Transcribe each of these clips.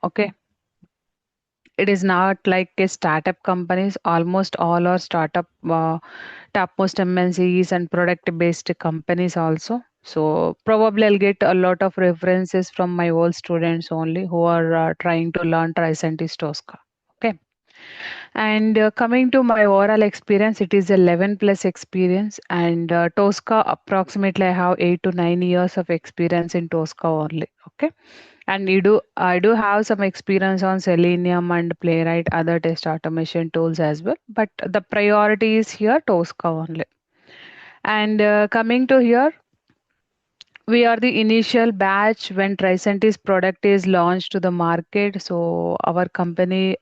Okay. It is not like a startup companies. Almost all are startup, topmost MNCs and product based companies also. So probably I'll get a lot of references from my old students only who are trying to learn Tricentis Tosca. Okay. And coming to my overall experience, it is 11 plus experience, and Tosca approximately I have 8 to 9 years of experience in Tosca only. Okay. And I do have some experience on Selenium and Playwright, other test automation tools as well. But the priority is here Tosca only. And coming to here, we are the initial batch when Tricentis product is launched to the market. So our company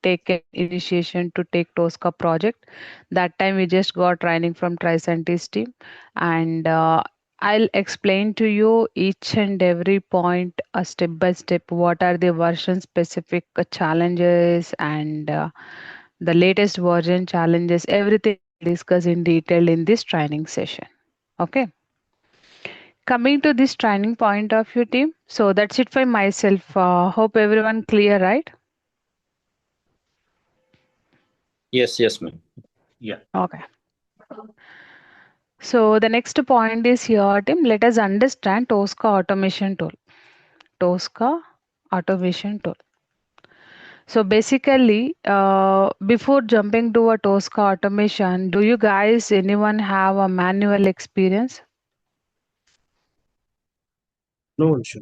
take an initiation to take Tosca project. That time we just got training from Tricentis team, and I'll explain to you each and every point, step by step, what are the version specific challenges and the latest version challenges. Everything we'll discuss in detail in this training session. Okay. Coming to this training point of view, team. So that's it for myself. Hope everyone clear, right? Yes, ma'am. Yeah. Okay. So the next point is here, team. Let us understand Tosca automation tool. Tosca automation tool. So basically, before jumping to a Tosca automation, do you guys anyone have a manual experience? No issue.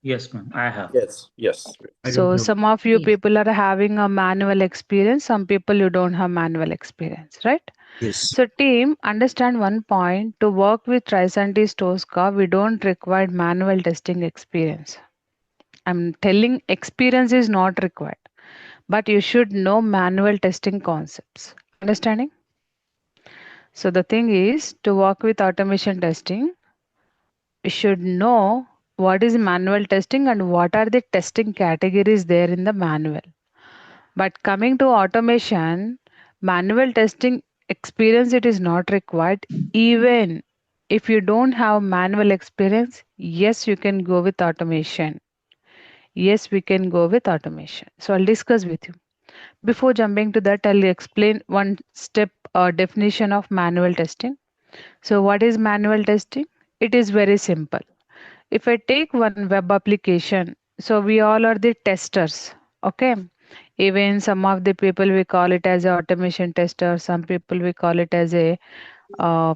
Yes, ma'am. I have. Yes. I don't So have. some of you people are having a manual experience, some people you don't have manual experience, right? Yes. So team, understand one point. To work with Tricentis Tosca, we don't require manual testing experience. I'm telling experience is not required, but you should know manual testing concepts. Understanding? So the thing is, to work with automation testing, you should know what is manual testing and what are the testing categories there in the manual. But coming to automation, manual testing experience it is not required. Even if you don't have manual experience, yes, you can go with automation. Yes, we can go with automation. So I'll discuss with you. Before jumping to that, I'll explain one step definition of manual testing. So what is manual testing? It is very simple. If I take one web application, so we all are the testers. Okay. Even some of the people we call it as a automation tester, some people we call it as a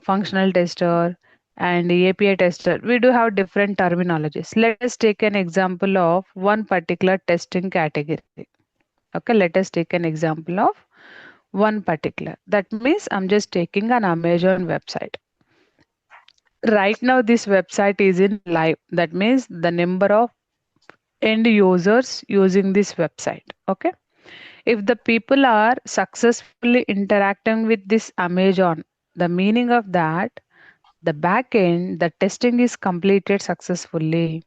functional tester and API tester. We do have different terminologies. Let us take an example of one particular testing category. Okay, let us take an example of one particular. That means I'm just taking an Amazon website. Right now, this website is in live. That means the number of end users using this website. Okay. If the people are successfully interacting with this Amazon, the meaning of that, the back end, the testing is completed successfully.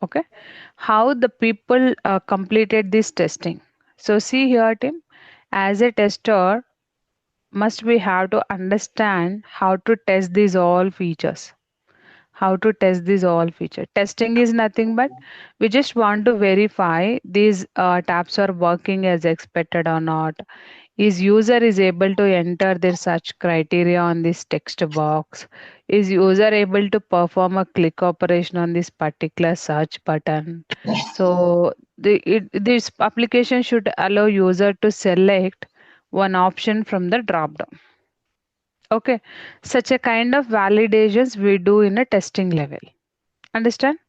Okay. How the people completed this testing? So see here, Tim, as a tester, must we have to understand how to test these all features. How to test these all features. Testing is nothing but we just want to verify these tabs are working as expected or not. Is user is able to enter their search criteria on this text box? Is user able to perform a click operation on this particular search button? So this application should allow user to select one option from the drop down. Okay, such a kind of validations we do in a testing level. Understand?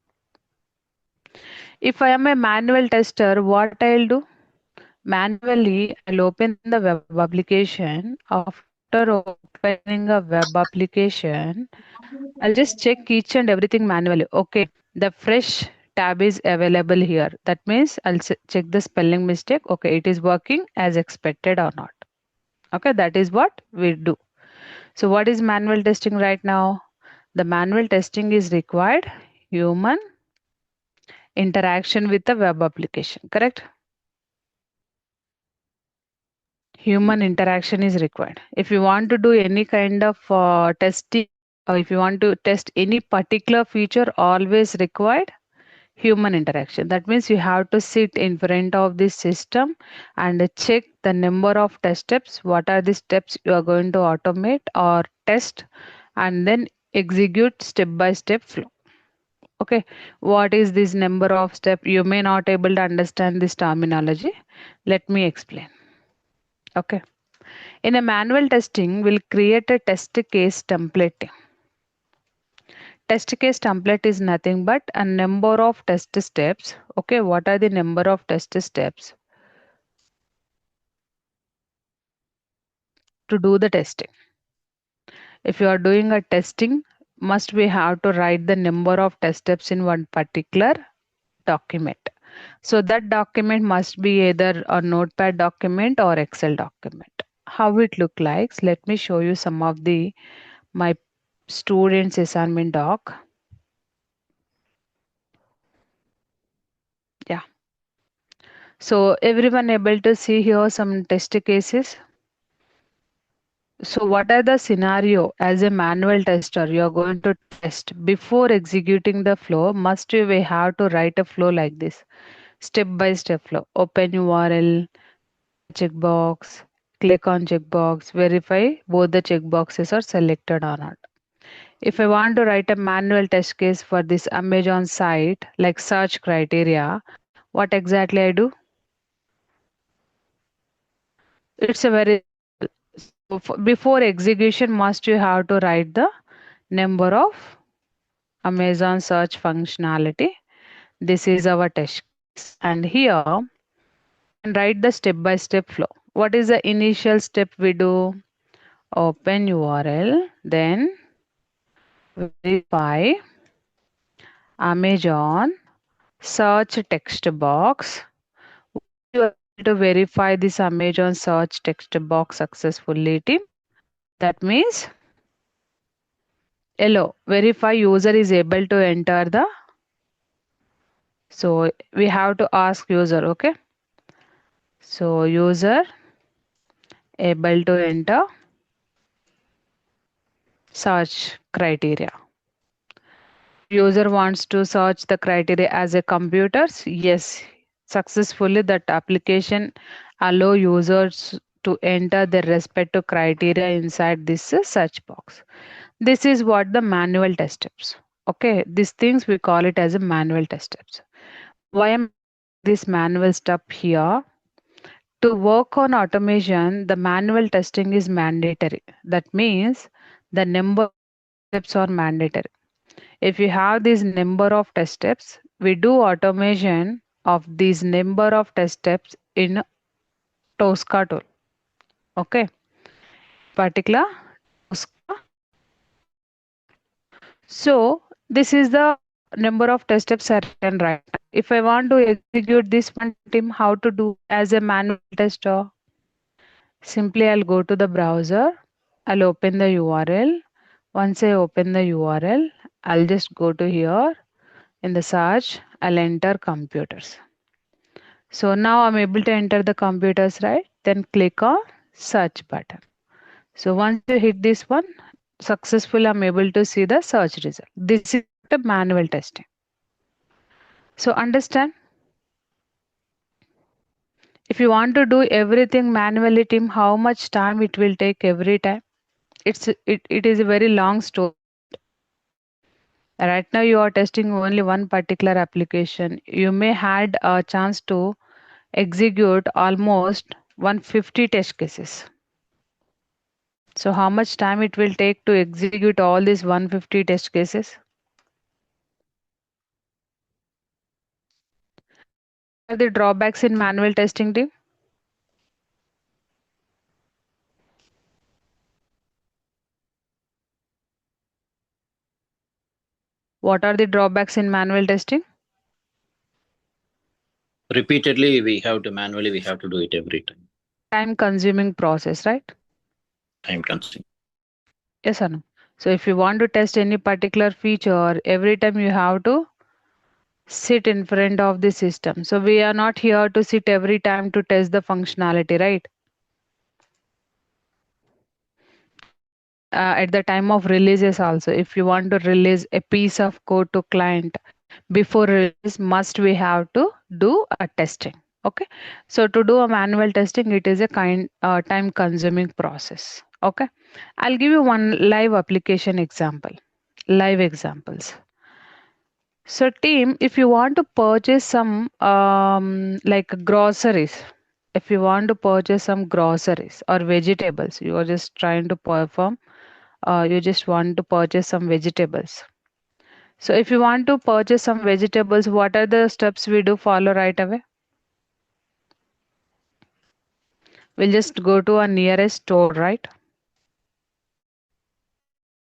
If I am a manual tester, what I'll do? Manually, I'll open the web application. After opening a web application, I'll just check each and everything manually. Okay, the fresh tab is available here. That means I'll check the spelling mistake. Okay, it is working as expected or not. Okay, that is what we do. So, what is manual testing right now? The manual testing is required human interaction with the web application, correct? Human interaction is required. If you want to do any kind of testing, or if you want to test any particular feature, always required human interaction. That means you have to sit in front of this system and check the number of test steps. What are the steps you are going to automate or test, and then execute step by step flow. Okay, what is this number of step? You may not able to understand this terminology. Let me explain. Okay, in a manual testing, we'll create a test case template. Test case template is nothing but a number of test steps. Okay, what are the number of test steps to do the testing? If you are doing a testing, must we have to write the number of test steps in one particular document. So that document must be either a notepad document or Excel document. How it look like? Let me show you some of the my students assignment doc. Yeah. So everyone able to see here some test cases. So what are the scenario as a manual tester you are going to test before executing the flow? Must we have to write a flow like this? Step by step flow. Open URL, checkbox, click on checkbox, verify both the checkboxes are selected or not. If I want to write a manual test case for this Amazon site like search criteria, what exactly I do? It's a very before execution must you have to write the number of Amazon search functionality. This is our test case, and here and write the step by step flow. What is the initial step we do? Open URL, then verify Amazon search text box. You are able to verify this Amazon search text box successfully, team. That means hello, verify user is able to enter the. So we have to ask user, okay? So user able to enter search criteria. User wants to search the criteria as a computers. Yes, successfully that application allow users to enter their respective criteria inside this search box. This is what the manual test steps. Okay, these things we call it as a manual test steps. Why am this manual step here? To work on automation, the manual testing is mandatory. That means the number of steps are mandatory. If you have this number of test steps, we do automation of these number of test steps in Tosca tool. Okay, particular Tosca. So this is the number of test steps I can write. If I want to execute this one team, how to do as a manual tester? Simply I'll go to the browser. I'll open the URL. Once I open the URL, I'll just go to here in the search. I'll enter computers. So now I'm able to enter the computers, right? Then click on search button. So once you hit this one, successfully I'm able to see the search result. This is the manual testing. So understand, if you want to do everything manually, team, how much time it will take every time? It is a very long story. Right now you are testing only one particular application. You may had a chance to execute almost 150 test cases. So how much time it will take to execute all these 150 test cases? What are the drawbacks in manual testing, team? What are the drawbacks in manual testing? Repeatedly, we have to do it every time. Time consuming process, right? Time consuming. Yes or no? So if you want to test any particular feature, every time you have to sit in front of the system. So we are not here to sit every time to test the functionality, right? At the time of releases also, if you want to release a piece of code to client, before release must we have to do a testing. Okay, so to do a manual testing, it is a kind time consuming process. Okay, I'll give you one live application example, live examples. So team, if you want to purchase some like groceries, if you want to purchase some groceries or vegetables, you are just trying to perform, you just want to purchase some vegetables. So if you want to purchase some vegetables, what are the steps we do follow right away? We'll just go to our nearest store, right?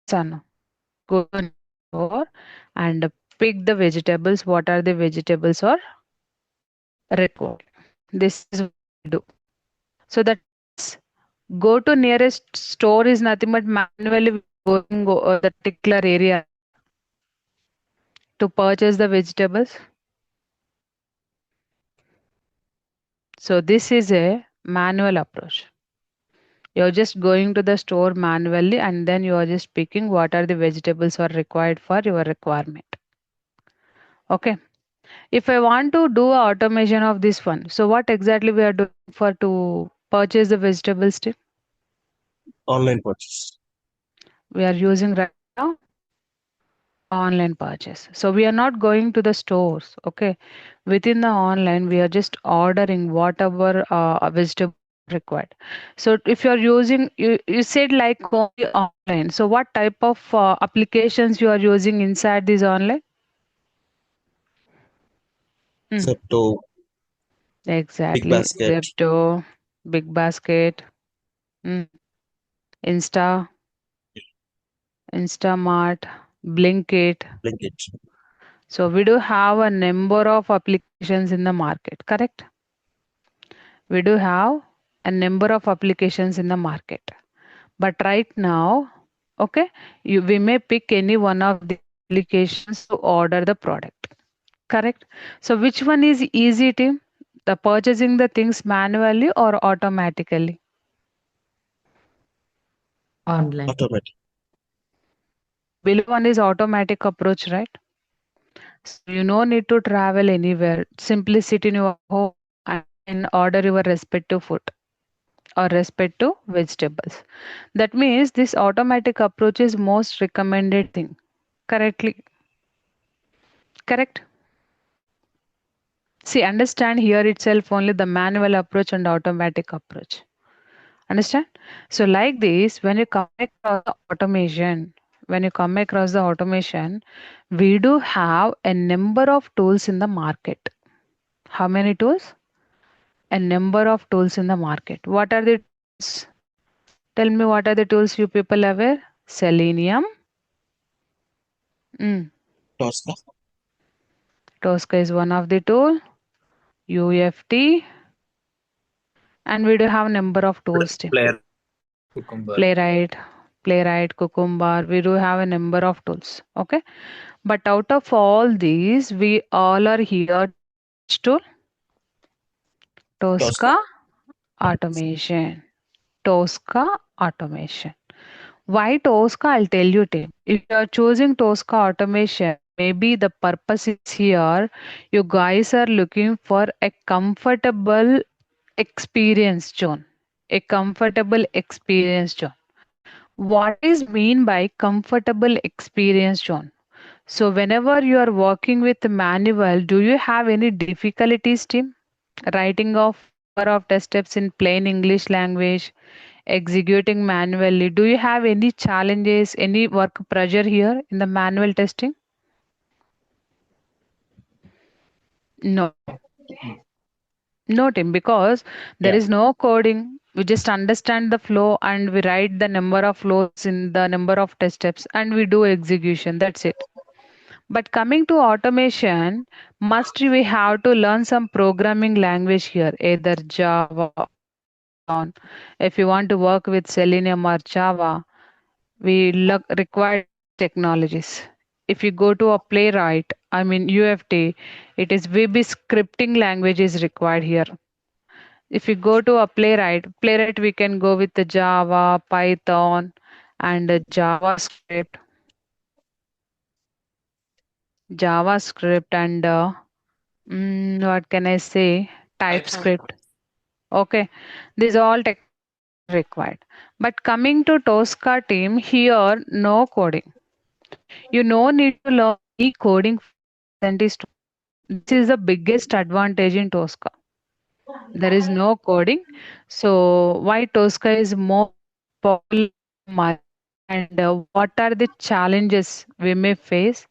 Yes or no? Go to a store and pick the vegetables. What are the vegetables are required? This is what we do. So that means go to nearest store is nothing but manually going the particular area to purchase the vegetables. So this is a manual approach. You're just going to the store manually and then you are just picking what are the vegetables are required for your requirement. Okay. If I want to do a automation of this one, so what exactly we are doing for to purchase the vegetables? Tip? Online purchase. We are using right now online purchase. So we are not going to the stores. Okay. Within the online, we are just ordering whatever vegetable required. So if you are using, you said like only online. So what type of applications you are using inside this online? Mm, Zepto, Big exactly. Basket, Zepto, Big Basket, mm, Insta, Instamart, Blinkit. Blinkit. So we do have a number of applications in the market, correct? We do have a number of applications in the market. But right now, okay, we may pick any one of the applications to order the product, correct? So which one is easy, team? The purchasing the things manually or automatically? Online. Automatic. Below one is automatic approach, right? So you no need to travel anywhere. Simply sit in your home and order your respective food or respective vegetables. That means this automatic approach is most recommended thing. Correctly, correct? See, understand here itself only the manual approach and automatic approach. Understand? So like this, when you come across the automation, we do have a number of tools in the market. How many tools? A number of tools in the market. What are the tools? Tell me what are the tools you people aware? Selenium, mm, Tosca. Tosca is one of the tool, UFT, and we do have number of tools too. Player, cucumber. Playwright, Cucumber. We do have a number of tools. Okay, but out of all these, we all are here. Which tool? Tosca. Tosca automation. Tosca automation. Why Tosca? I'll tell you, Tim. If you are choosing Tosca automation, maybe the purpose is here. You guys are looking for a comfortable experience zone. A comfortable experience zone. What is mean by comfortable experience zone? So whenever you are working with the manual, do you have any difficulties, Tim? Writing of number of test steps in plain English language, executing manually. Do you have any challenges, any work pressure here in the manual testing? No. No, Tim, because there Yeah. is no coding. We just understand the flow and we write the number of flows in the number of test steps and we do execution. That's it. But coming to automation, must we have to learn some programming language here, either Java, Python. If you want to work with Selenium or Java, we require technologies. If you go to a playwright, I mean UFT, it is VB scripting language is required here. If you go to a playwright we can go with the Java, Python, and JavaScript. JavaScript, and what can I say? TypeScript. Okay, these all technologies are required. But coming to Tosca team, here no coding. You no need to learn any coding for Tricentis Tosca. This is the biggest advantage in Tosca. There is no coding. So why Tosca is more popular in the market, and what are the challenges we may face?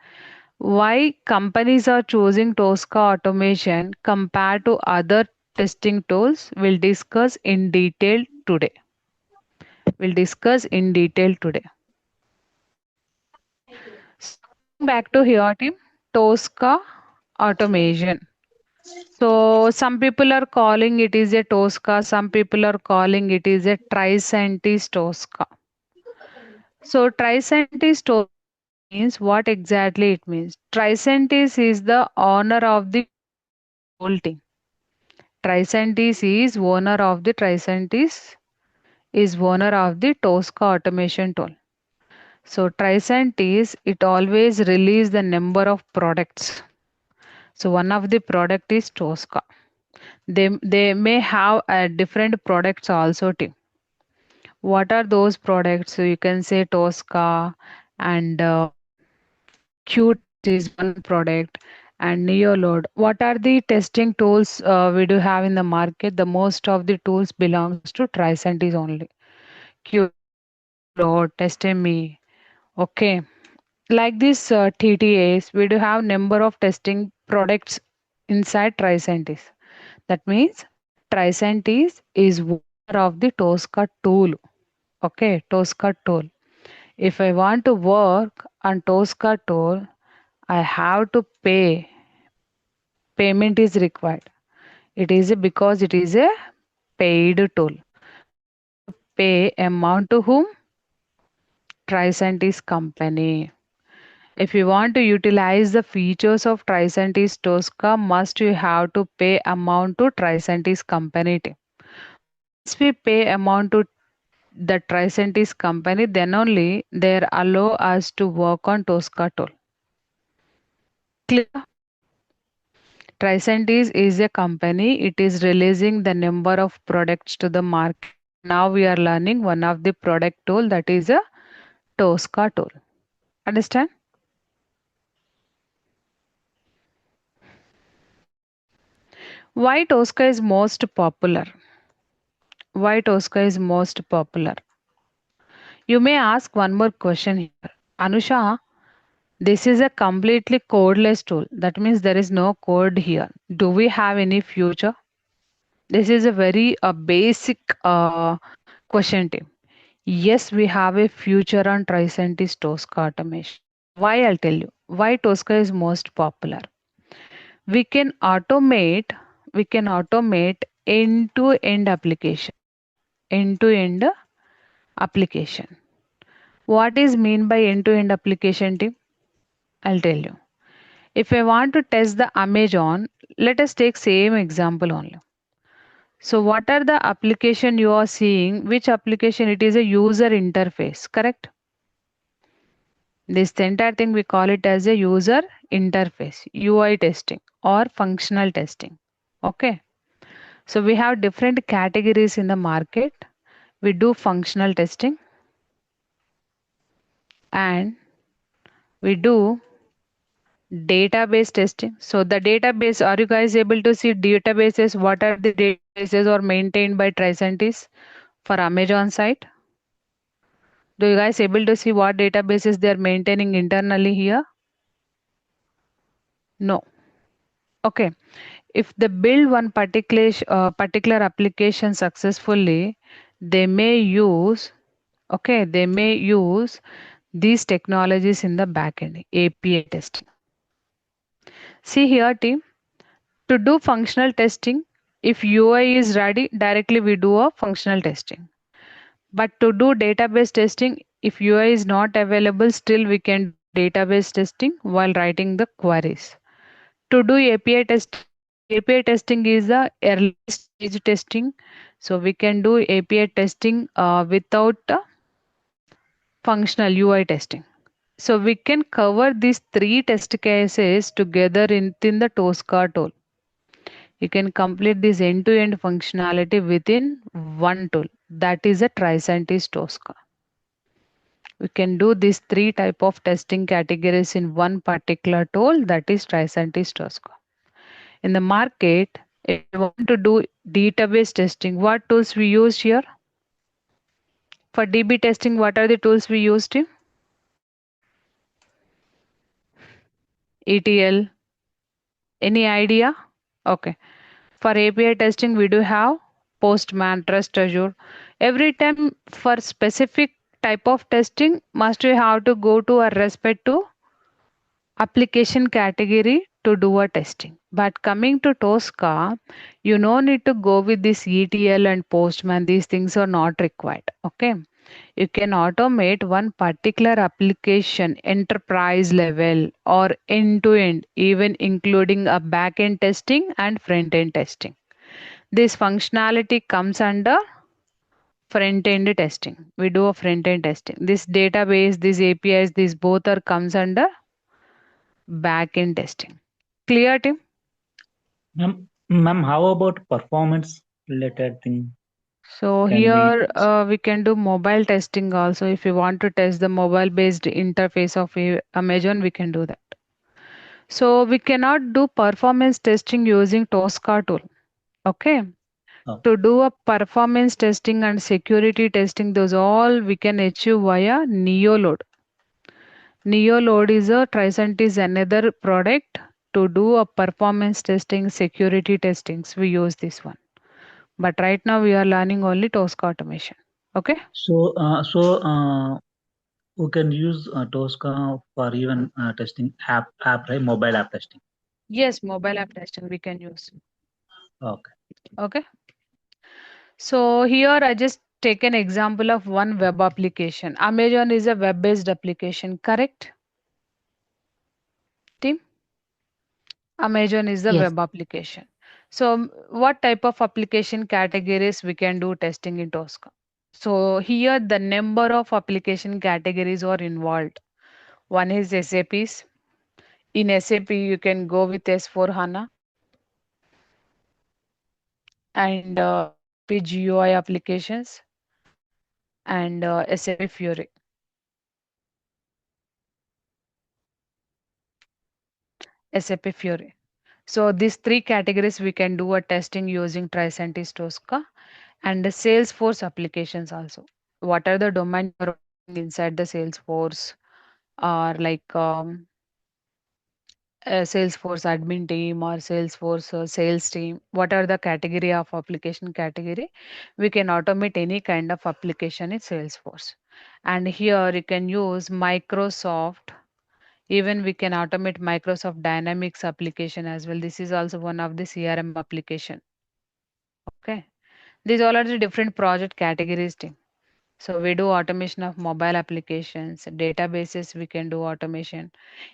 Why companies are choosing Tosca automation compared to other testing tools? We'll discuss in detail today. We'll discuss in detail today. Okay. So coming back to here, team, Tosca automation. So some people are calling it is a Tosca, some people are calling it is a Tricentis Tosca. So Tricentis Tosca means what exactly it means? Tricentis is the owner of the whole team. Tricentis is owner of the Tricentis is owner of the Tosca automation tool. So Tricentis it always release the number of products. So one of the product is Tosca. They may have different products also too. What are those products? So you can say Tosca and Qtest is one product and Neoload. What are the testing tools we do have in the market? The most of the tools belongs to Tricentis only. Qtest, Neoload, TestMe. Okay. Like this TTAs, we do have number of testing products inside Tricentis. That means Tricentis is one of the Tosca tool. Okay, Tosca tool. If I want to work on Tosca tool, I have to pay. Payment is required. It is because it is a paid tool. I have to pay amount to whom? Tricentis company. If you want to utilize the features of Tricentis Tosca, must you have to pay amount to Tricentis company. Once we pay amount to the Tricentis company, then only they allow us to work on Tosca tool. Clear? Tricentis is a company. It is releasing the number of products to the market. Now we are learning one of the product tool, that is a Tosca tool. Understand? Why Tosca is most popular? Why Tosca is most popular? You may ask one more question here. Anusha, this is a completely codeless tool. That means there is no code here. Do we have any future? This is a very basic question, team. Yes, we have a future on Tricentis Tosca automation. Why? I'll tell you. Why Tosca is most popular. We can automate. We can automate end-to-end application. End-to-end application. What is mean by end-to-end application, team? I'll tell you. If I want to test the Amazon, let us take same example only. So what are the application you are seeing? Which application? It is a user interface, correct? This entire thing we call it as a user interface, UI testing or functional testing. Okay. So we have different categories in the market. We do functional testing and we do database testing. So the database, are you guys able to see databases? What are the databases are maintained by Tricentis for Amazon site? Do you guys able to see what databases they are maintaining internally here? No. Okay. If they build one particular application successfully, they may use they may use these technologies in the backend API testing. See here, team. To do functional testing, if UI is ready, directly we do a functional testing. But to do database testing, if UI is not available, still we can do database testing while writing the queries. To do API testing is the early stage testing. So we can do API testing without functional UI testing. So we can cover these three test cases together within the Tosca tool. You can complete this end-to-end functionality within one tool. That is a Tricentis Tosca. We can do these three type of testing categories in one particular tool, that is Tricentis Tosca. In the market, if you want to do database testing, what tools we use here? For DB testing, what are the tools we used? ETL. Any idea? Okay. For API testing, we do have Postman, Trust Azure. Every time for specific type of testing, must we have to go to a respect to application category to do a testing. But coming to Tosca, you no need to go with this ETL and Postman. These things are not required. Okay. You can automate one particular application enterprise level or end to end, even including a back end testing and front end testing. This functionality comes under front end testing. We do a front end testing. This database, these APIs, these both are comes under back end testing. Clear, Tim? Ma'am, how about performance related thing? So Can we? here we can do mobile testing also. If you want to test the mobile based interface of Amazon, we can do that. So we cannot do performance testing using Tosca tool. Okay. Oh, To do a performance testing and security testing, those all we can achieve via Neoload. Neoload is a Tricent is another product to do a performance testing, security testings. We use this one. But right now we are learning only Tosca automation. Okay. we can use Tosca for even testing app, right? Mobile app testing. Yes, mobile app testing we can use. Okay. Okay. So here I just take an example of one web application. Amazon is a web-based application, correct? Team? Amazon is the Yes. web application. So what type of application categories we can do testing in Tosca? So here the number of application categories are involved. One is SAPs. In SAP you can go with S4 HANA and SAP GUI applications and SAP Fury. SAP Fury. So these three categories we can do a testing using Tricentis Tosca and the Salesforce applications also. What are the domain you're working inside the Salesforce or like Salesforce admin team or Salesforce sales team? What are the category of application category? We can automate any kind of application in Salesforce. And here you can use Microsoft. Even we can automate Microsoft Dynamics application as well. This is also one of the CRM application. Okay. These all are the different project categories team. So we do automation of mobile applications, databases we can do automation.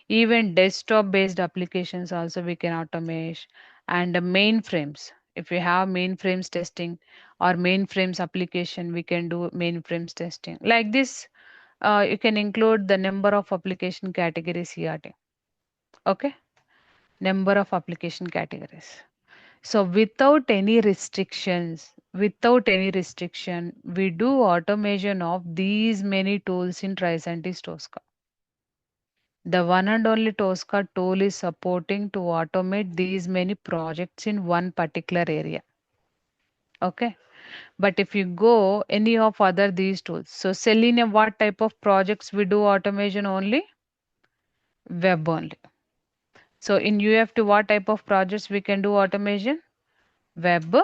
Even desktop based applications also we can automate and the mainframes. If we have mainframes testing or mainframes application, we can do mainframes testing. Like this, you can include the number of application categories here. Team. Okay, number of application categories. So without any restriction, we do automation of these many tools in Tricentis Tosca. The one and only Tosca tool is supporting to automate these many projects in one particular area. Okay. But if you go any of other these tools, so Selenium, what type of projects we do automation only? Web only. So in UFT, what type of projects we can do automation? Web,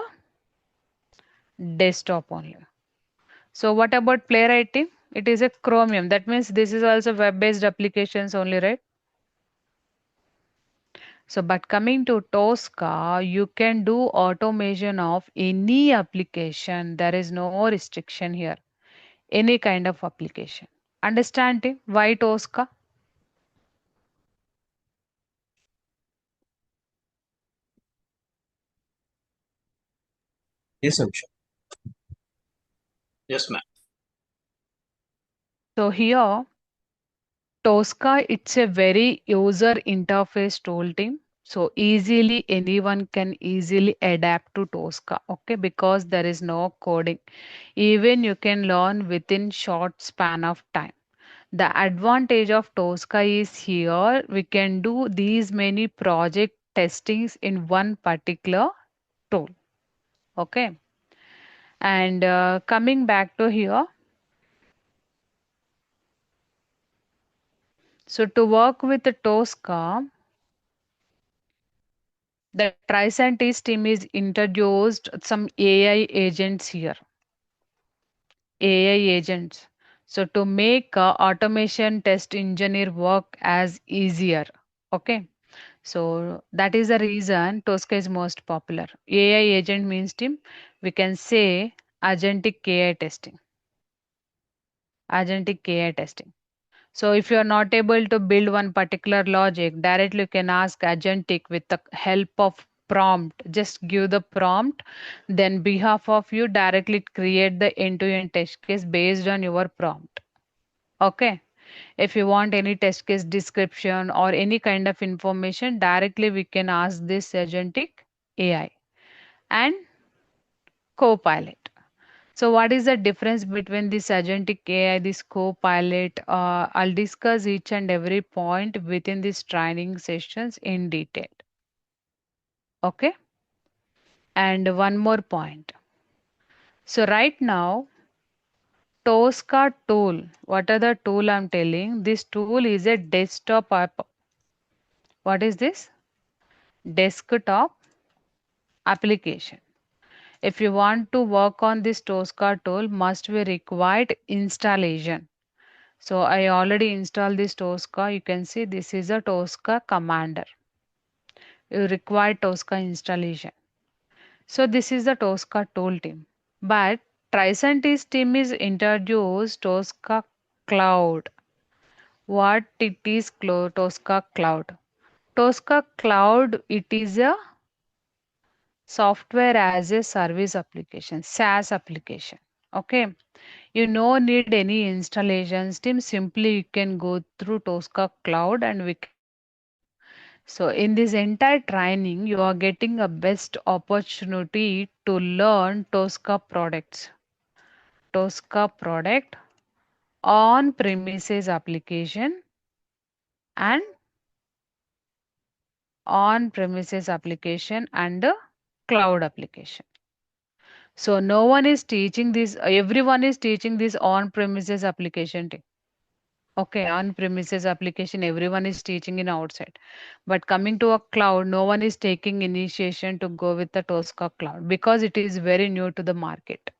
desktop only. So what about Playwright team? It is a Chromium. That means this is also web-based applications only, right? So but coming to Tosca, you can do automation of any application. There is no restriction here. Any kind of application. Understand team? Why Tosca? Yes, I'm sure. Yes, ma'am. So here Tosca, it's a very user interface tool team. So easily anyone can easily adapt to Tosca, okay, because there is no coding. Even you can learn within short span of time. The advantage of Tosca is here we can do these many project testings in one particular tool. Okay. And coming back to here, so to work with the Tosca, the Tricentis team is introduced some AI agents here. AI agents. So to make automation test engineer work as easier. Okay. So that is the reason Tosca is most popular. AI agent means team. We can say agentic AI testing. Agentic AI testing. So if you are not able to build one particular logic, directly you can ask Agentic with the help of prompt. Just give the prompt, then behalf of you directly create the end-to-end test case based on your prompt. Okay. If you want any test case description or any kind of information, directly we can ask this Agentic AI and Copilot. So, what is the difference between this agentic AI, this co-pilot? I'll discuss each and every point within these training sessions in detail. Okay. And one more point. So, right now, Tosca tool. What are the tool I'm telling? This tool is a desktop app. What is this? Desktop application. If you want to work on this Tosca tool, must be required installation. So I already installed this Tosca. You can see this is a Tosca commander. You require Tosca installation. So this is the Tosca tool team. But Tricentis team is introduced Tosca Cloud. What it is Tosca Cloud? Tosca Cloud, it is a software as a service application, SaaS application. Okay. You no need any installations team. Simply you can go through Tosca Cloud and we can work. So in this entire training, you are getting a best opportunity to learn Tosca products. Tosca product on premises application and on premises application and the cloud application. So no one is teaching this, everyone is teaching this on premises application team. Okay, on premises application, everyone is teaching in outside. But coming to a cloud, no one is taking initiation to go with the Tosca cloud because it is very new to the market.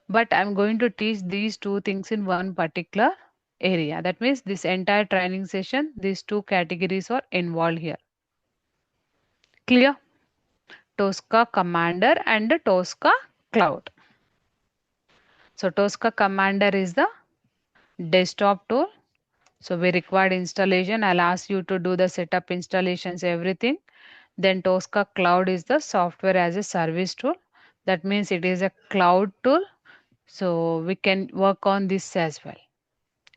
But I'm going to teach these two things in one particular area. That means this entire training session, these two categories are involved here. Clear? Tosca Commander and the Tosca Cloud. So Tosca Commander is the desktop tool. So we required installation. I'll ask you to do the setup installations, everything. Then Tosca Cloud is the software as a service tool. That means it is a cloud tool. So we can work on this as well.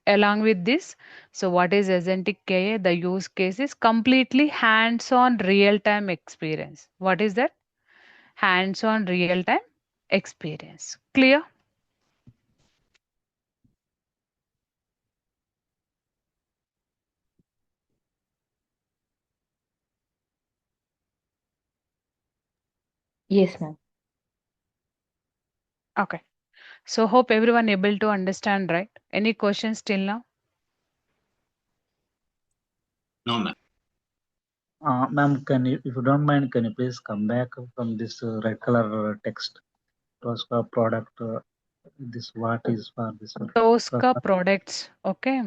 Along with this, so what is Agentic KA? The use case is completely hands-on real-time experience. What is that? Hands-on real-time experience. Clear? Yes, ma'am. Okay. So hope everyone able to understand, right? Any questions till now? No, ma'am. Ma'am, can you, if you don't mind, can you please come back from this red color text? Tosca product. This what is for this one? Tosca products. Okay.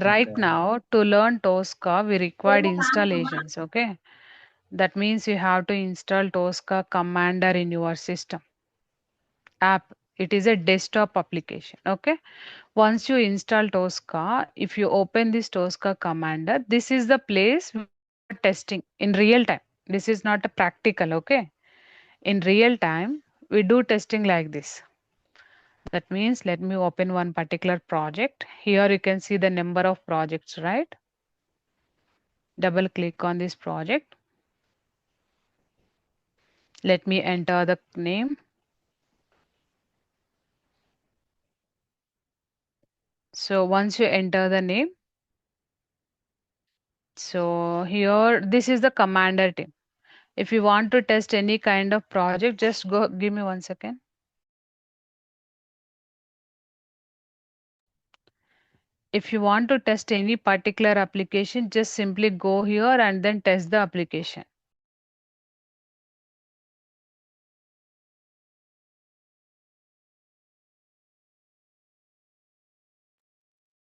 Right Okay. now, to learn Tosca, we required installations. Okay. That means you have to install Tosca Commander in your system app. It is a desktop application. Okay. Once you install Tosca, if you open this Tosca Commander, this is the place we are testing in real time. This is not a practical. Okay. In real time, we do testing like this. That means let me open one particular project. Here you can see the number of projects, right? Double click on this project. Let me enter the name. So once you enter the name, so here this is the commander team. If you want to test any kind of project, just go, give me 1 second. If you want to test any particular application, just simply go here and then test the application.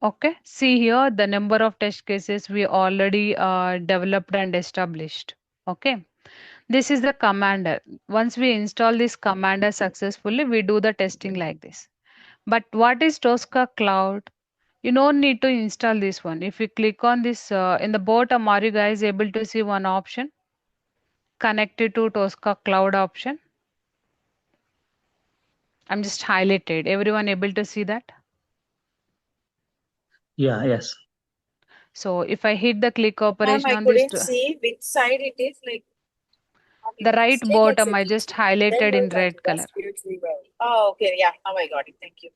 Okay, see here the number of test cases we already developed and established. Okay, this is the commander. Once we install this commander successfully, we do the testing like this. But what is Tosca Cloud? You don't need to install this one. If you click on this in the bottom, are you guys able to see one option connected to Tosca Cloud option? I'm just highlighted. Everyone able to see that? Yeah, yes. So if I hit the click Ma'am, operation I on this, couldn't see which side it is. Like, the right mistake bottom, I execution. just highlighted in red color. Beautifully well. Oh, okay. Yeah. Now I got it. Thank you.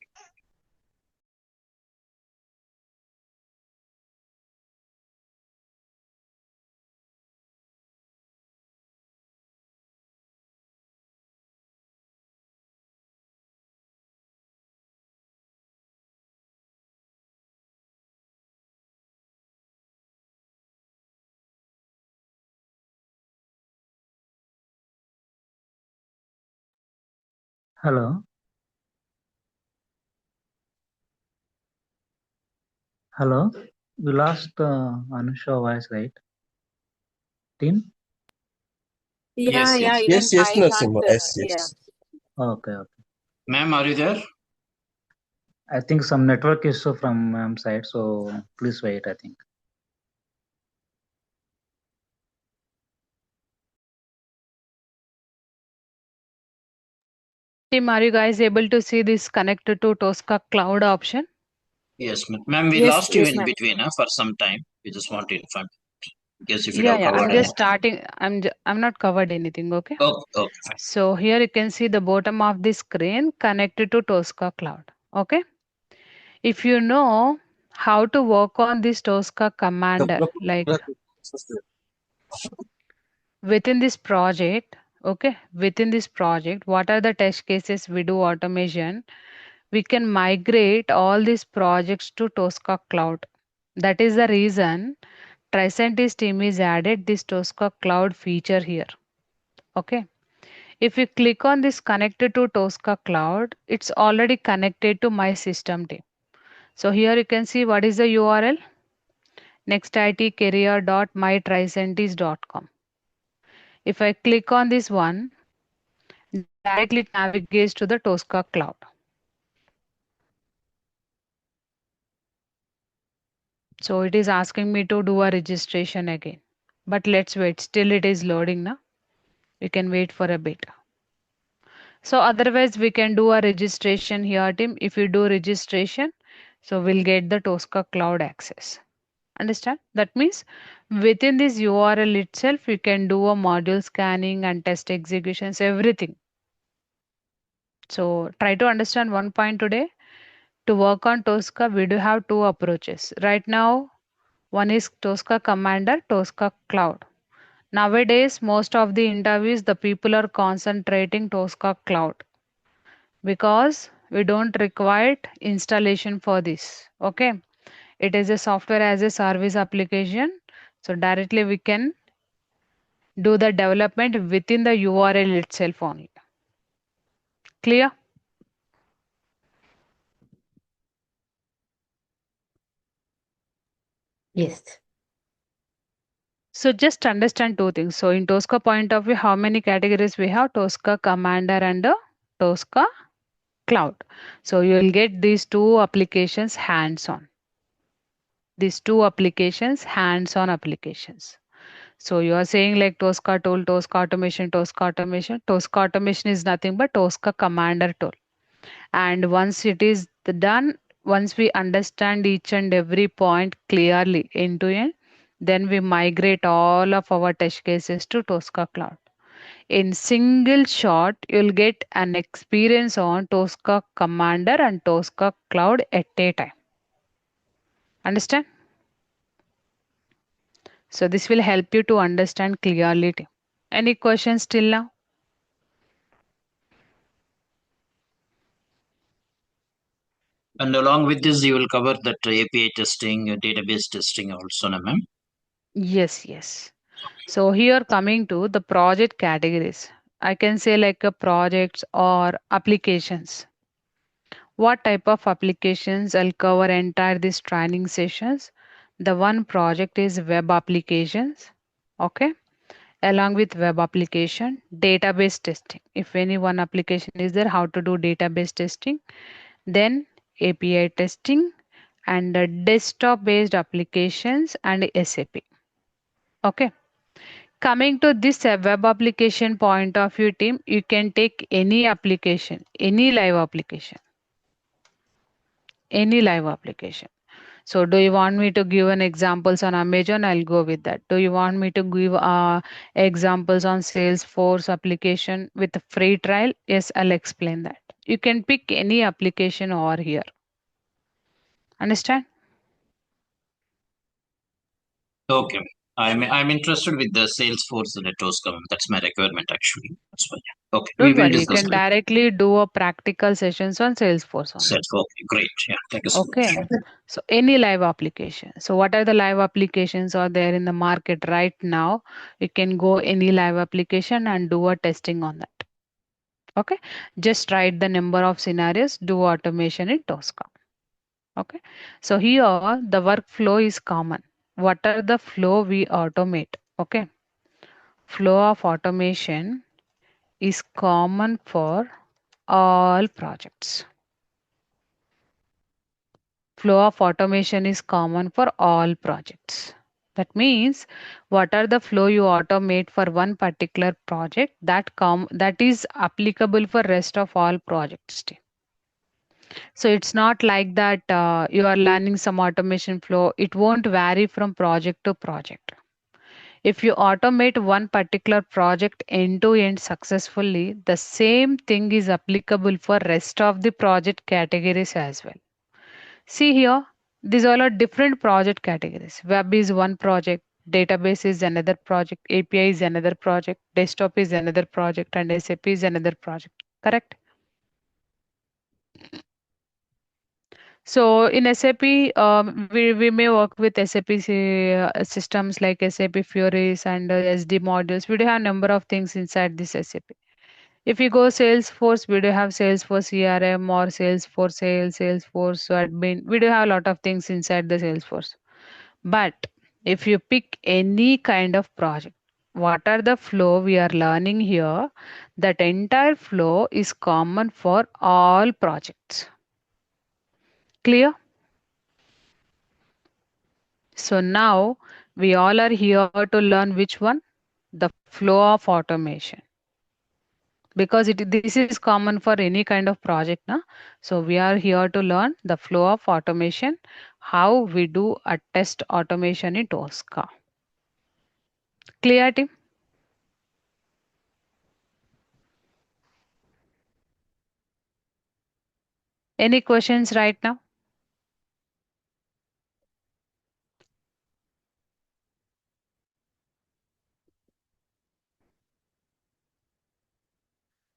Hello. Hello. We lost Anusha voice, right? Team? Yeah, Yes, yeah. yes. Even Yes, I can't. Narasimha. Yes, Yeah. yes. Okay, okay. Ma'am, are you there? I think some network issue from side, so please wait, I think. Team, are you guys able to see this connected to Tosca Cloud option? Yes, ma'am. Ma'am, we Yes, lost you yes, in ma'am. between for some time. We just want to inform. Yes, if you Yeah, have yeah. I'm covered just anything. starting. I'm not covered anything. Okay. Okay, okay, fine. So here you can see the bottom of the screen connected to Tosca Cloud. Okay. If you know how to work on this Tosca commander, like within this project, okay, within this project, what are the test cases we do automation? We can migrate all these projects to Tosca Cloud. That is the reason Tricentis team is added this Tosca Cloud feature here. Okay. If you click on this connected to Tosca Cloud, it's already connected to my system team. So here you can see what is the URL nextitcareer.mytricentis.com. If I click on this one, directly it navigates to the Tosca Cloud. So it is asking me to do a registration again. But let's wait. Still it is loading now. We can wait for a bit. So otherwise we can do a registration here team. If you do registration, so we'll get the Tosca Cloud access. Understand? That means within this URL itself, you can do a module scanning and test executions, everything. So try to understand one point today. To work on Tosca, we do have two approaches. Right now, one is Tosca Commander, Tosca Cloud. Nowadays, most of the interviews, the people are concentrating Tosca Cloud because we don't require installation for this. Okay, it is a software as a service application. So directly we can do the development within the URL itself only. Clear? Yes. So just understand two things. So in Tosca point of view, how many categories we have? Tosca Commander and Tosca Cloud. So you will get these two applications hands-on. These two applications, hands-on applications. So you are saying like Tosca tool, Tosca automation, Tosca automation. Tosca automation is nothing but Tosca Commander tool. And once it is done, once we understand each and every point clearly end to end, Then we migrate all of our test cases to Tosca Cloud. In single shot, you'll get an experience on Tosca Commander and Tosca Cloud at a time. Understand? So this will help you to understand clearly. Any questions till now? And along with this, you will cover that API testing, database testing also, na, ma'am? Yes, yes. So here coming to the project categories. I can say like a projects or applications. What type of applications I'll cover entire this training sessions. The one project is web applications. Okay. Along with web application, database testing. If any one application is there, how to do database testing. Then API testing and desktop based applications and SAP. Okay. Coming to this web application point of view, team, you can take any application, any live application. So, do you want me to give an examples on Amazon? I'll go with that. Do you want me to give examples on Salesforce application with a free trial? Yes, I'll explain that. You can pick any application over here. Understand? Okay. I'm interested with the Salesforce and the Tosca, ma'am. That's my requirement actually. That's why. Yeah. Okay. We Don't will worry, you discuss can later. directly do a practical sessions on Salesforce only. Salesforce. Okay, great. Yeah. Thank you so Okay. much. So any live application. So what are the live applications are there in the market right now? You can go any live application and do a testing on that. Okay. Just write the number of scenarios, do automation in Tosca. Okay. So here the workflow is common. What are the flow we automate? Okay. Flow of automation is common for all projects. Flow of automation is common for all projects. That means what are the flow you automate for one particular project that is applicable for rest of all projects. So it's not like that you are learning some automation flow. It won't vary from project to project. If you automate one particular project end to end successfully, the same thing is applicable for rest of the project categories as well. See here, these all are different project categories. Web is one project, database is another project, API is another project, desktop is another project, and SAP is another project. Correct? So in SAP, we may work with SAP systems like SAP Furies and SD modules. We do have number of things inside this SAP. If you go Salesforce, we do have Salesforce CRM or Salesforce Sales, Salesforce Admin. We do have a lot of things inside the Salesforce. But if you pick any kind of project, what are the flow we are learning here? That entire flow is common for all projects. Clear? So now we all are here to learn which one? The flow of automation. Because this is common for any kind of project. Na? So we are here to learn the flow of automation, how we do a test automation in Tosca. Clear, team? Any questions right now?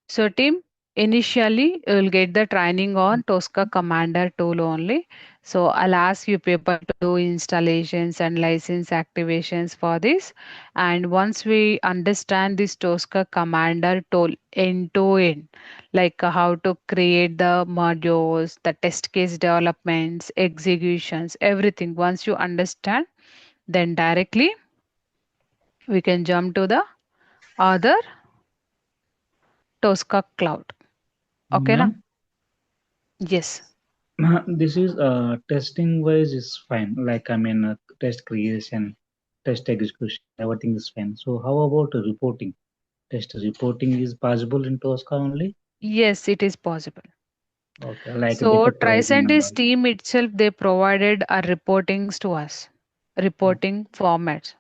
So team, initially you will get the training on Tosca Commander tool only. So I'll ask you people to do installations and license activations for this. And once we understand this Tosca Commander tool end to end, like how to create the modules, the test case developments, executions, everything. Once you understand, then directly we can jump to the other Tosca cloud. Okay, na? Ma'am, Yes. this is testing wise is fine. Like test creation, test execution, everything is fine. So how about reporting? Test reporting is possible in Tosca only. Yes, it is possible. Okay, like So defect raising and all. Tricentis team itself, they provided our reportings to us. reporting formats.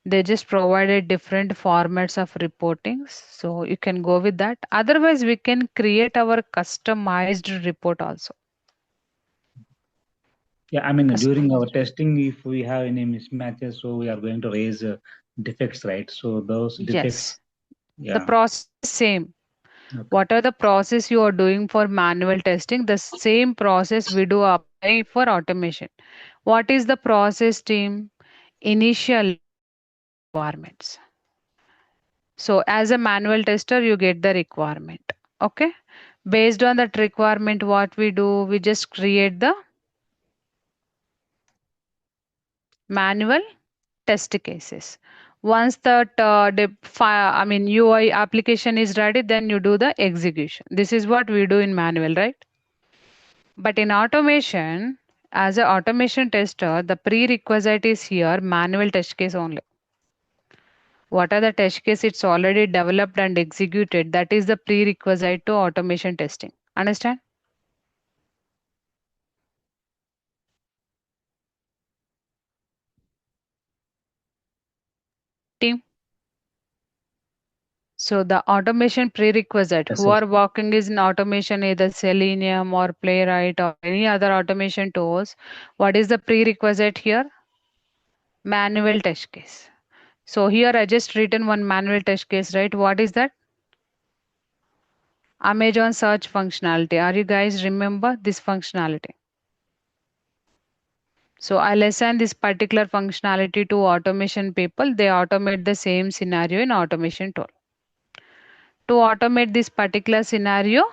They just provided different formats of reportings, so you can go with that. Otherwise, we can create our customized report also. Yeah, I mean, during our Customized. testing, if we have any mismatches, so we are going to raise defects, right? So those defects, Yes, the yeah, process is same. okay. What are the process you are doing for manual testing? The same process we do apply for automation. What is the process, team? Initial requirements. So as a manual tester, you get the requirement. Okay. Based on that requirement, what we do, we just create the manual test cases. Once that I mean UI application is ready, then you do the execution. This is what we do in manual, right? But in automation, as an automation tester, the prerequisite is here manual test case only. What are the test case? It's already developed and executed. That is the prerequisite to automation testing. Understand? Team. So the automation prerequisite, Yes, who sir. are working is in automation, either Selenium or Playwright or any other automation tools. What is the prerequisite here? Manual test case. So here I just written one manual test case, right? What is that? Amazon search functionality. Are you guys remember this functionality? So I'll assign this particular functionality to automation people. They automate the same scenario in automation tool. To automate this particular scenario,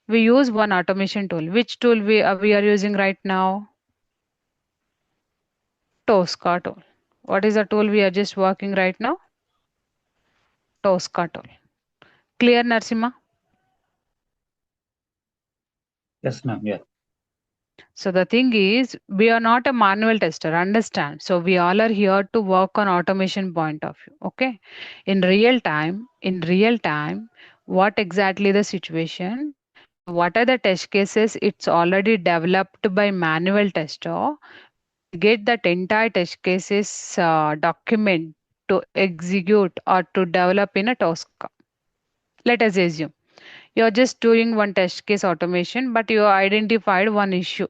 we use one automation tool. Which tool we are using right now? Tosca tool. What is the tool we are just working right now? Tosca tool. Clear, Narsima? Yes, ma'am. Yeah. So the thing is, we are not a manual tester, understand? So we all are here to work on automation point of view. Okay. In real time, what exactly the situation? What are the test cases? It's already developed by manual tester. We get that entire test cases document to execute or to develop in a Tosca. Let us assume you're just doing one test case automation, but you identified one issue.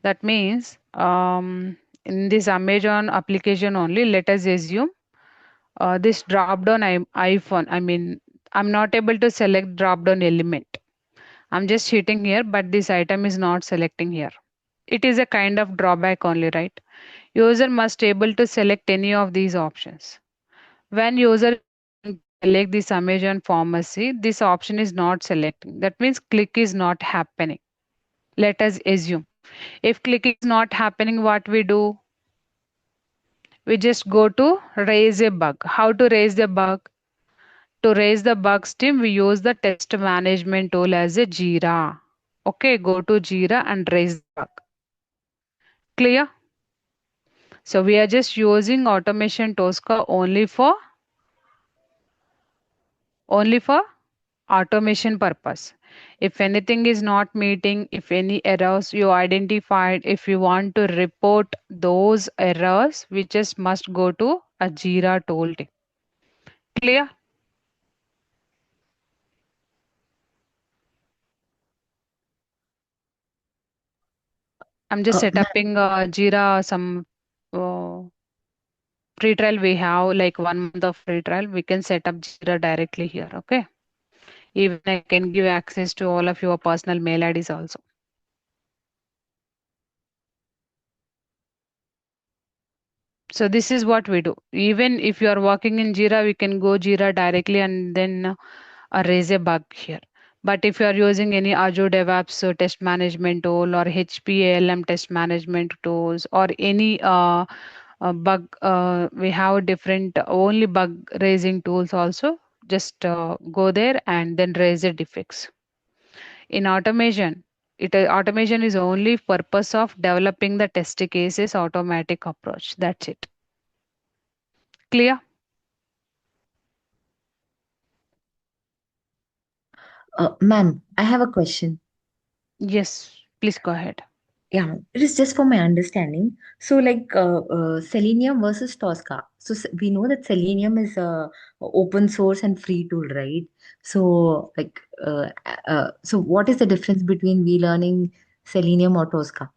That means in this Amazon application only, let us assume this drop down iPhone. I mean, I'm not able to select drop down element. I'm just hitting here, but this item is not selecting here. It is a kind of drawback only, right? User must able to select any of these options. When user select this Amazon pharmacy, this option is not selecting. That means click is not happening. Let us assume. If click is not happening, what we do? We just go to raise a bug. How to raise the bug? To raise the bugs team, we use the test management tool as a Jira. Okay, go to Jira and raise the bug. Clear? So we are just using automation Tosca only for automation purpose. If anything is not meeting, if any errors you identified, if you want to report those errors, we just must go to a Jira tool. Clear? I'm just Ma'am, setting Jira some uh, free trial. We have like 1 month of free trial. We can set up Jira directly here. Okay. Even I can give access to all of your personal mail IDs also. So this is what we do. Even if you are working in Jira, we can go Jira directly and then raise a bug here. But if you are using any Azure DevOps test management tool or HPALM test management tools or any bug, we have different only bug raising tools also. Just go there and then raise the defects. In automation, automation is only purpose of developing the test cases automatic approach. That's it. Clear? ma'am, I have a question. Yes, please go ahead. Yeah, it is just for my understanding. So, like Selenium versus Tosca. So, we know that Selenium is a open source and free tool, right? So, so what is the difference between we learning Selenium or Tosca?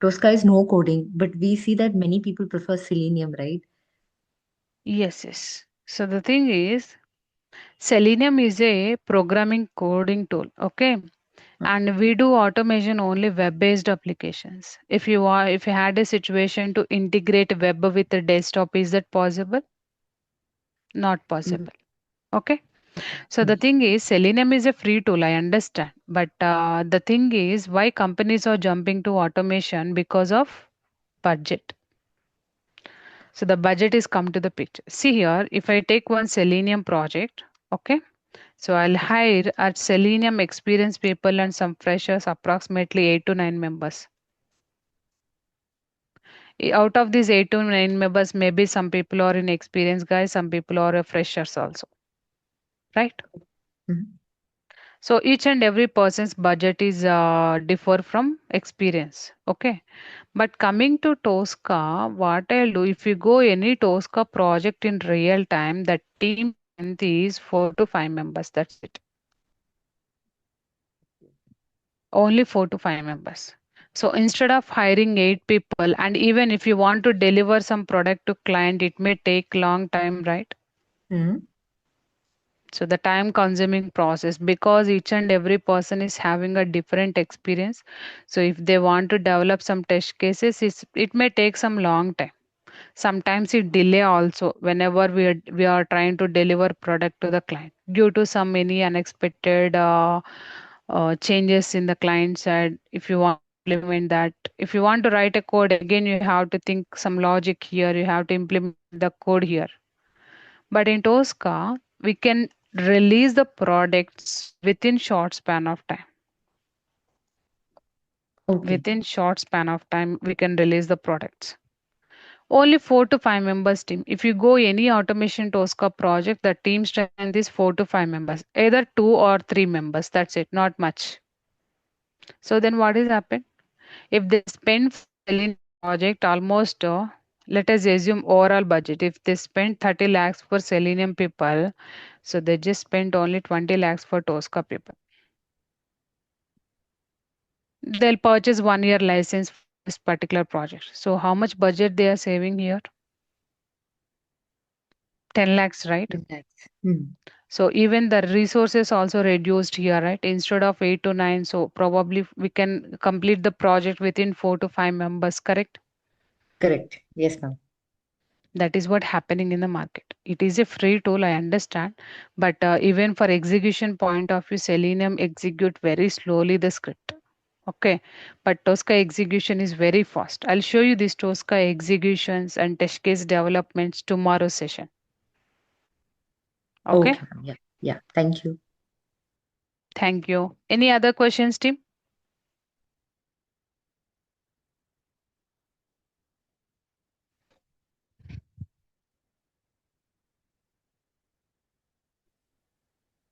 Tosca is no coding, but we see that many people prefer Selenium, right? Yes, yes. So the thing is, Selenium is a programming coding tool. Okay. And we do automation only web-based applications. If you had a situation to integrate web with the desktop, is that possible? Not Mm. possible. Okay. Okay. So the thing is, Selenium is a free tool. I understand, but the thing is, why companies are jumping to automation because of budget. So the budget is come to the picture. See here, if I take one Selenium project, okay. So I'll hire at Selenium experienced people and some freshers, approximately 8 to 9 members. Out of these 8 to 9 members, maybe some people are in experienced guys, some people are freshers also, right? Mhm. So each and every person's budget is differ from experience. Okay. But coming to Tosca, what I'll do if you go any Tosca project in real time, the team strength is 4 to 5 members. That's it. Only 4 to 5 members. So instead of hiring 8 people, and even if you want to deliver some product to client, it may take long time, right? Mhm. So the time consuming process, because each and every person is having a different experience. So if they want to develop some test cases, it may take some long time. Sometimes it delay also whenever we are trying to deliver product to the client due to some many unexpected changes in the client side. If you want to implement that, if you want to write a code again, you have to think some logic here, you have to implement the code here. But in Tosca, we can release the products within short span of time. Okay. Within short span of time, we can release the products. Only 4 to 5 members team. If you go any automation Tosca project, the team strength is 4 to 5 members, either 2 or 3 members. That's it, not much. So then what is happened? If they spend for Selenium project almost, let us assume overall budget. If they spend 30 lakhs for Selenium people, so they just spent only 20 lakhs for Tosca people. They'll purchase 1 year license for this particular project. So how much budget they are saving here? 10 lakhs, right? Relax. Hmm. So even the resources also reduced here, right? Instead of 8 to 9, so probably we can complete the project within 4 to 5 members, correct? Correct. Yes, ma'am. That is what happening in the market. It is a free tool, I understand, but even for execution point of view, Selenium execute very slowly the script. Okay, but Tosca execution is very fast. I'll show you these Tosca executions and test case developments tomorrow session. Okay, Okay, ma'am. Yeah. Yeah. Thank you. thank you. Any other questions, team?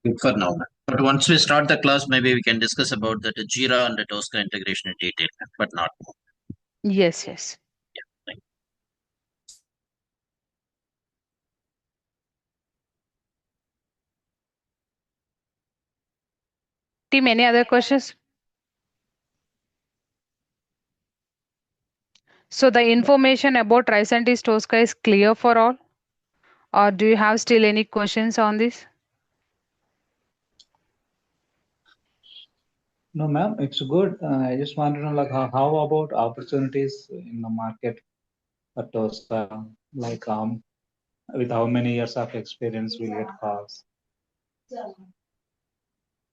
Good for now. But once we start the class, maybe we can discuss about the Jira and the Tosca integration in detail, but not more. Yes, yes. Thank Team, any other questions? So the information about Tricentis Tosca is clear for all, or do you have still any questions on this? No, ma'am, it's good. I just want to know, like, how about opportunities in the market for Tosca? Like, with how many years of experience will get calls?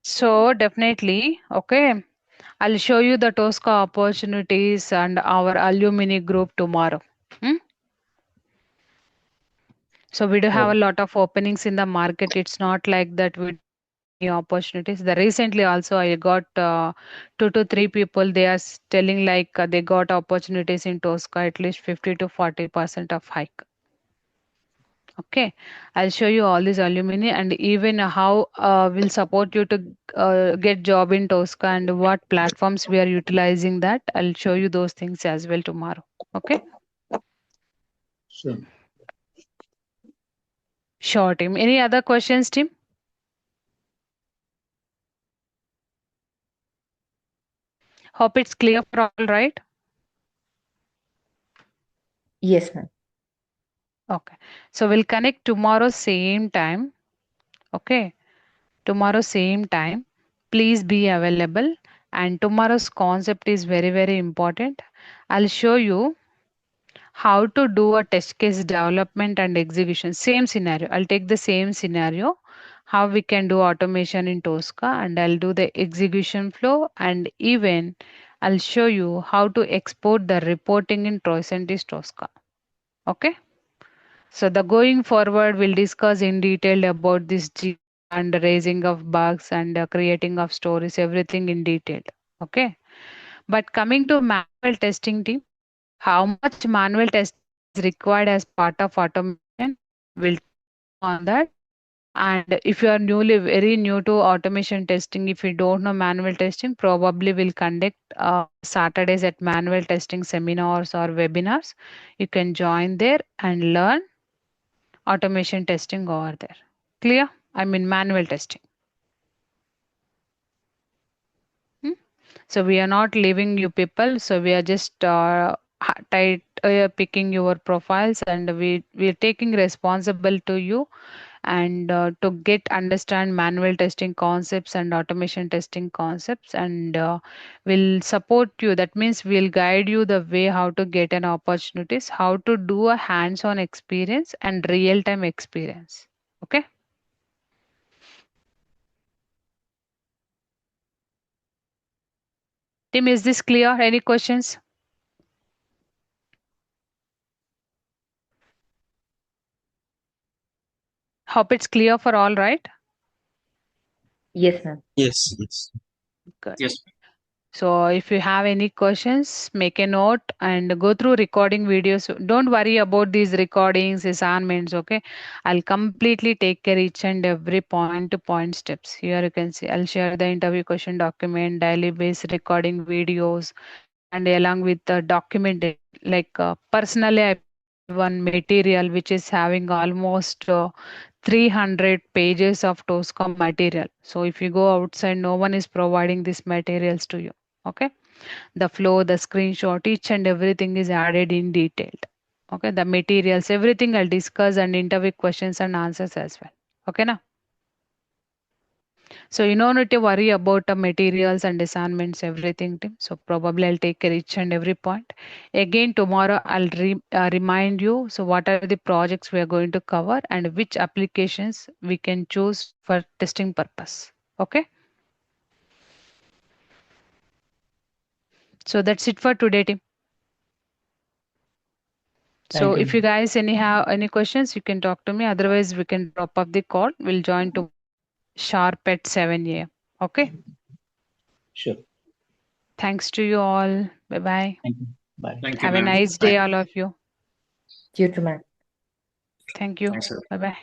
So definitely, okay. I'll show you the Tosca opportunities and our alumni group tomorrow. Hmm? So we do have a Oh, lot of openings in the market. It's not like that we don't have any opportunities. The recently also I got 2 to 3 people. They are telling like they got opportunities in Tosca at least 50 to 40% of hike. Okay, I'll show you all these alumni and even how we'll support you to get job in Tosca and what platforms we are utilizing that. I'll show you those things as well tomorrow. Okay, Sure. sure, team. Any other questions, team? Hope it's clear for all, right? Yes, ma'am. Okay, so we'll connect tomorrow same time. Okay, tomorrow same time. Please be available. And tomorrow's concept is very, very important. I'll show you how to do a test case development and execution. Same scenario. I'll take the same scenario, how we can do automation in Tosca, and I'll do the execution flow, and even I'll show you how to export the reporting in Trocentis Tosca. Okay. So the going forward, we'll discuss in detail about this G and raising of bugs and creating of stories, everything in detail. Okay. But coming to manual testing team, how much manual testing is required as part of automation? We'll on that. And if you are very new to automation testing, if you don't know manual testing, probably we'll conduct Saturdays at manual testing seminars or webinars. You can join there and learn automation testing over there. Clear? I mean manual testing. Hmm? So we are not leaving you people. So we are just picking your profiles, and we are taking responsible to you and to get understand manual testing concepts and automation testing concepts, and will support you. That means we'll guide you the way how to get an opportunities, how to do a hands-on experience and real-time experience. Okay. Tim, is this clear? Any questions? Hope it's clear for all, right? Yes, ma'am. Yes, yes. Good. Yes. So if you have any questions, make a note and go through recording videos. Don't worry about these recordings, assignments, okay? I'll completely take care each and every point to point steps. Here you can see I'll share the interview question document, daily based recording videos, and along with the document, like personally I one material which is having almost 300 pages of Tosca material. So if you go outside, no one is providing these materials to you. Okay, the flow, the screenshot, each and everything is added in detailed. Okay, the materials, everything I'll discuss and interview questions and answers as well. Okay, now. So you don't need to worry about the materials and assignments, everything, Tim. So probably I'll take care each and every point. Again, tomorrow I'll remind you. So what are the projects we are going to cover and which applications we can choose for testing purpose. Okay. So that's it for today, Tim. So Thank if you you. guys have any questions, you can talk to me. Otherwise, we can drop off the call. We'll join to sharp at 7 a.m. Okay. Sure. Thanks to you all. Bye bye. Thank you. Bye. Thank you, Have a ma'am. nice day, all of you. You too, ma'am. Thank you. Thanks, sir. Bye bye.